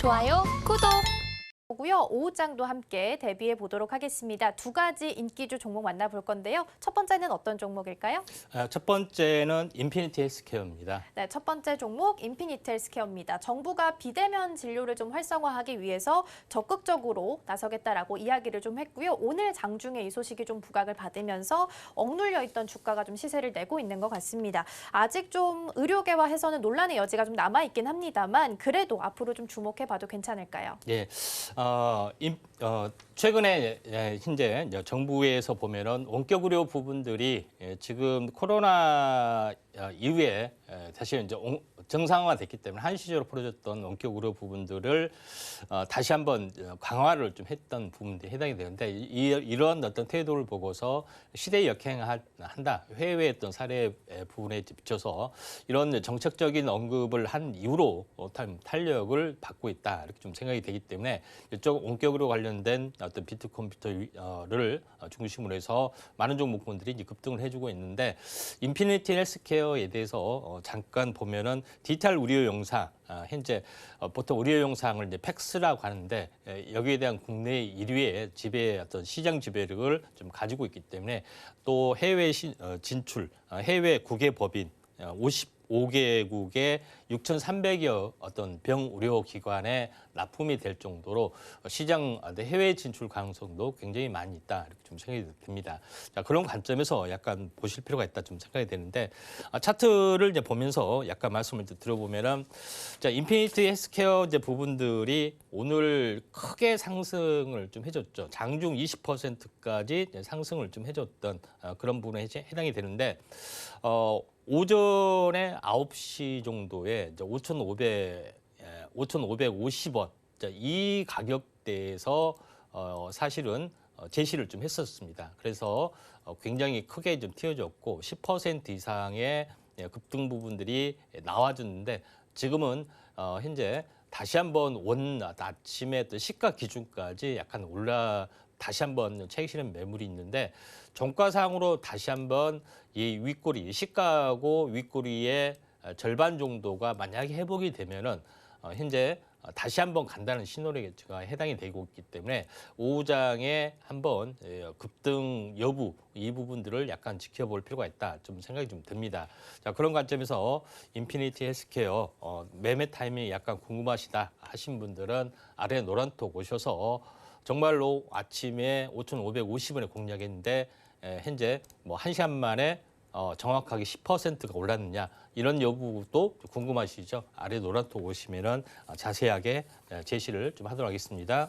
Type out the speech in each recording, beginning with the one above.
좋아요, 구독! 고요. 오후장도 함께 대비해 보도록 하겠습니다. 두 가지 인기주 종목 만나볼 건데요. 첫 번째는 어떤 종목일까요? 첫 번째는 인피니티 헬스케어입니다. 네, 첫 번째 종목 인피니티 헬스케어입니다. 정부가 비대면 진료를 좀 활성화하기 위해서 적극적으로 나서겠다라고 이야기를 좀 했고요. 오늘 장중에 이 소식이 좀 부각을 받으면서 억눌려 있던 주가가 좀 시세를 내고 있는 것 같습니다. 아직 좀 의료계와해서는 논란의 여지가 좀 남아 있긴 합니다만 그래도 앞으로 좀 주목해 봐도 괜찮을까요? 예, 최근에 현재 정부에서 보면은 원격 의료 부분들이 지금 코로나 이후에 다시 이제 정상화됐기 때문에 한시적으로 풀어졌던 원격 의료 부분들을 다시 한번 강화를 좀 했던 부분들이 해당이 되는데 이런 어떤 태도를 보고서 시대에 역행한다 해외의 어떤 사례 부분에 비춰서 이런 정책적인 언급을 한 이후로 탄력을 받고 있다 이렇게 좀 생각이 되기 때문에 이쪽 원격으로 관련된 어떤 비트 컴퓨터를 중심으로 해서 많은 종목군들이 이제 급등을 해주고 있는데 인피니티 헬스케어에 대해서 잠깐 보면은 디지털 의료 영상 현재 보통 의료 영상을 이제 팩스라고 하는데 여기에 대한 국내 1위의 어떤 시장 지배력을 좀 가지고 있기 때문에 또 해외 진출 해외 국외 법인 55개국의 6,300여 어떤 병 의료 기관에 납품이 될 정도로 시장 해외 진출 가능성도 굉장히 많이 있다 이렇게 좀 생각이 듭니다. 자, 그런 관점에서 약간 보실 필요가 있다 좀 생각이 되는데 차트를 이제 보면서 약간 말씀을 들어보면은 자, 인피니티 헬스케어 이제 부분들이 오늘 크게 상승을 좀 해줬죠. 장중 20%까지 상승을 좀 해줬던 그런 부분에 해당이 되는데 오전에 9시 정도에 이제 5,550원 이 가격대에서 사실은 제시를 좀 했었습니다. 그래서 굉장히 크게 좀 튀어졌고 10% 이상의 급등 부분들이 나와줬는데 지금은 현재 다시 한번 아침에 또 시가 기준까지 약간 다시 한번 채시는 매물이 있는데 종가상으로 다시 한번 이 윗꼬리 시가하고 윗꼬리의 절반 정도가 만약에 회복이 되면은 현재 다시 한번 간다는 신호가 해당이 되고 있기 때문에 오후장에 한번 급등 여부 이 부분들을 약간 지켜볼 필요가 있다 좀 생각이 좀 듭니다. 자, 그런 관점에서 인피니티 헬스케어 매매 타이밍이 약간 궁금하시다 하신 분들은 아래 노란톡 오셔서 정말로 아침에 5,550원에 공략했는데 현재 뭐 1시간 만에 정확하게 10%가 올랐느냐 이런 여부도 궁금하시죠? 아래 노란톡 오시면은 자세하게 제시를 좀 하도록 하겠습니다.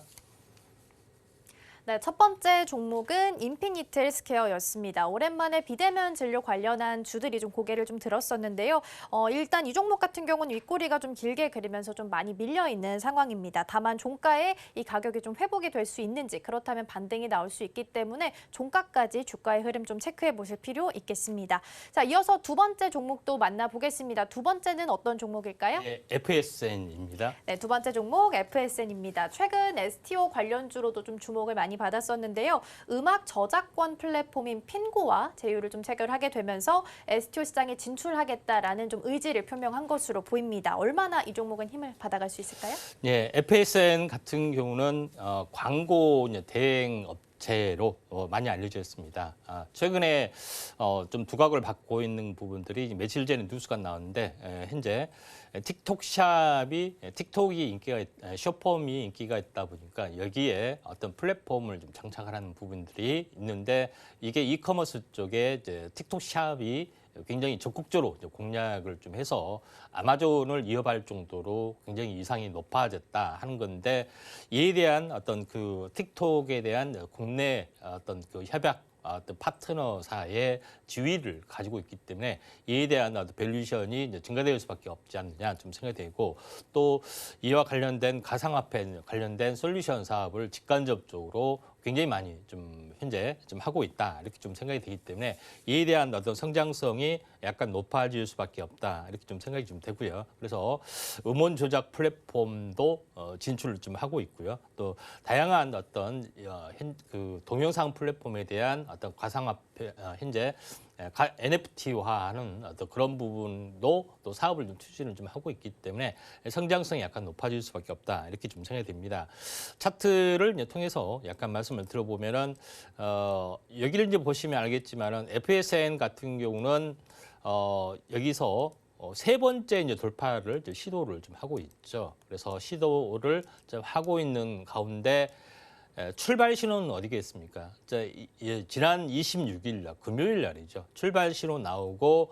네, 첫 번째 종목은 인피니티 헬스케어였습니다. 오랜만에 비대면 진료 관련한 주들이 좀 고개를 좀 들었었는데요. 일단 이 종목 같은 경우는 윗꼬리가 좀 길게 그리면서 좀 많이 밀려 있는 상황입니다. 다만 종가에 이 가격이 좀 회복이 될 수 있는지 그렇다면 반등이 나올 수 있기 때문에 종가까지 주가의 흐름 좀 체크해 보실 필요 있겠습니다. 자, 이어서 두 번째 종목도 만나보겠습니다. 두 번째는 어떤 종목일까요? 네, FSN입니다. 네, 두 번째 종목 FSN입니다. 최근 STO 관련주로도 좀 주목을 많이 받았었는데요. 음악 저작권 플랫폼인 핀고와 제휴를 좀 체결하게 되면서 STO 시장에 진출하겠다라는 좀 의지를 표명한 것으로 보입니다. 얼마나 이 종목은 힘을 받아갈 수 있을까요? 네, FSN 같은 경우는 광고 대행 업체로 많이 알려져 있습니다. 최근에 좀 두각을 받고 있는 부분들이 며칠 전에 뉴스가 나왔는데 현재 틱톡이 쇼폼이 인기가 있다 보니까 여기에 어떤 플랫폼을 좀 장착하는 부분들이 있는데 이게 이커머스 쪽에 이제 틱톡샵이 굉장히 적극적으로 공략을 좀 해서 아마존을 이어갈 정도로 굉장히 위상이 높아졌다 하는 건데 이에 대한 어떤 그 틱톡에 대한 국내 어떤 그 협약 어떤 파트너사의 지위를 가지고 있기 때문에 이에 대한 어떤 밸류에이션이 이제 증가될 수밖에 없지 않느냐 좀 생각이 되고 또 이와 관련된 가상화폐 관련된 솔루션 사업을 직간접적으로 굉장히 많이 좀 현재 좀 하고 있다 이렇게 좀 생각이 되기 때문에 이에 대한 어떤 성장성이 약간 높아질 수밖에 없다 이렇게 좀 생각이 좀 되고요. 그래서 음원 조작 플랫폼도 진출을 좀 하고 있고요. 또 다양한 어떤 그 동영상 플랫폼에 대한 어떤 가상화폐 현재 NFT화하는 어떤 그런 부분도 또 사업을 좀 추진을 좀 하고 있기 때문에 성장성이 약간 높아질 수밖에 없다 이렇게 좀 생각이 됩니다. 차트를 이제 통해서 약간 말씀을 들어보면은 여기를 이제 보시면 알겠지만은 FSN 같은 경우는 여기서 세 번째 이제 돌파를 이제 시도를 좀 하고 있죠. 그래서 시도를 좀 하고 있는 가운데 출발 신호는 어디겠습니까? 지난 26일 날 금요일 날이죠. 출발 신호 나오고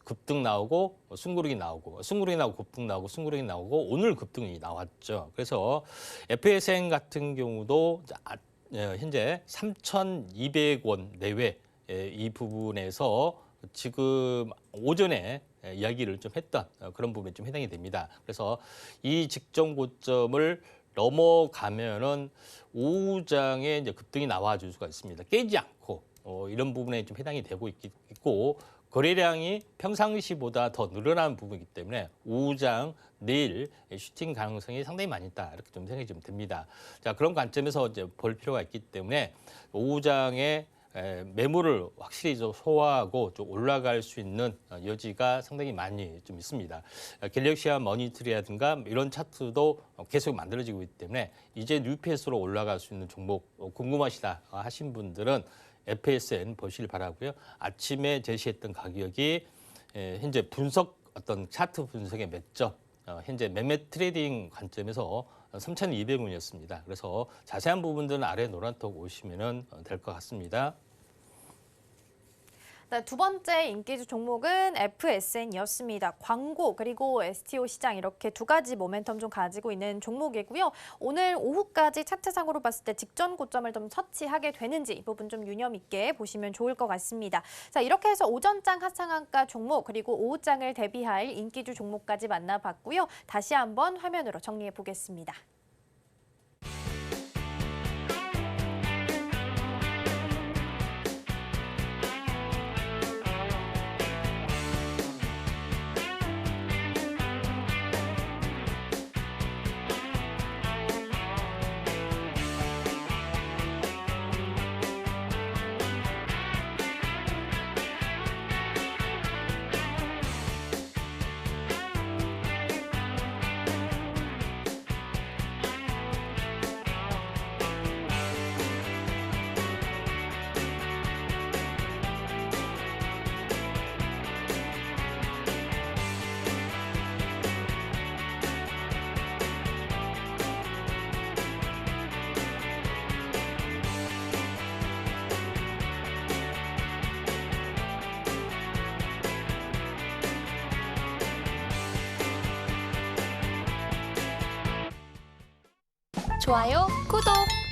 급등 나오고 숨고르기 나오고 숨고르기 나오고 급등 나오고 숨고르기 나오고 오늘 급등이 나왔죠. 그래서 FSN 같은 경우도 현재 3,200원 내외 이 부분에서 지금 오전에 이야기를 좀 했던 그런 부분에 좀 해당이 됩니다. 그래서 이 직전 고점을 넘어가면은 오후장에 이제 급등이 나와줄 수가 있습니다. 깨지 않고 이런 부분에 좀 해당이 되고 있고 거래량이 평상시보다 더 늘어나는 부분이기 때문에 오후장 내일 슈팅 가능성이 상당히 많이 있다 이렇게 좀 생각이 좀 듭니다. 자 그런 관점에서 이제 볼 필요가 있기 때문에 오후장에 매물을 확실히 좀 소화하고 좀 올라갈 수 있는 여지가 상당히 많이 좀 있습니다. 갤럭시아 머니터리라든가 이런 차트도 계속 만들어지고 있기 때문에 이제 뉴페이스로 올라갈 수 있는 종목 궁금하시다 하신 분들은 FSN 보시길 바라고요. 아침에 제시했던 가격이 현재 어떤 차트 분석의 매점, 현재 매매 트레이딩 관점에서 3,200원이었습니다. 그래서 자세한 부분들은 아래 노란톡 오시면 될 것 같습니다. 네, 두 번째 인기주 종목은 FSN이었습니다. 광고 그리고 STO 시장 이렇게 두 가지 모멘텀 좀 가지고 있는 종목이고요. 오늘 오후까지 차트상으로 봤을 때 직전 고점을 좀 터치하게 되는지 이 부분 좀 유념 있게 보시면 좋을 것 같습니다. 자 이렇게 해서 오전장 하상한가 종목 그리고 오후장을 대비할 인기주 종목까지 만나봤고요. 다시 한번 화면으로 정리해 보겠습니다. 좋아요, 구독!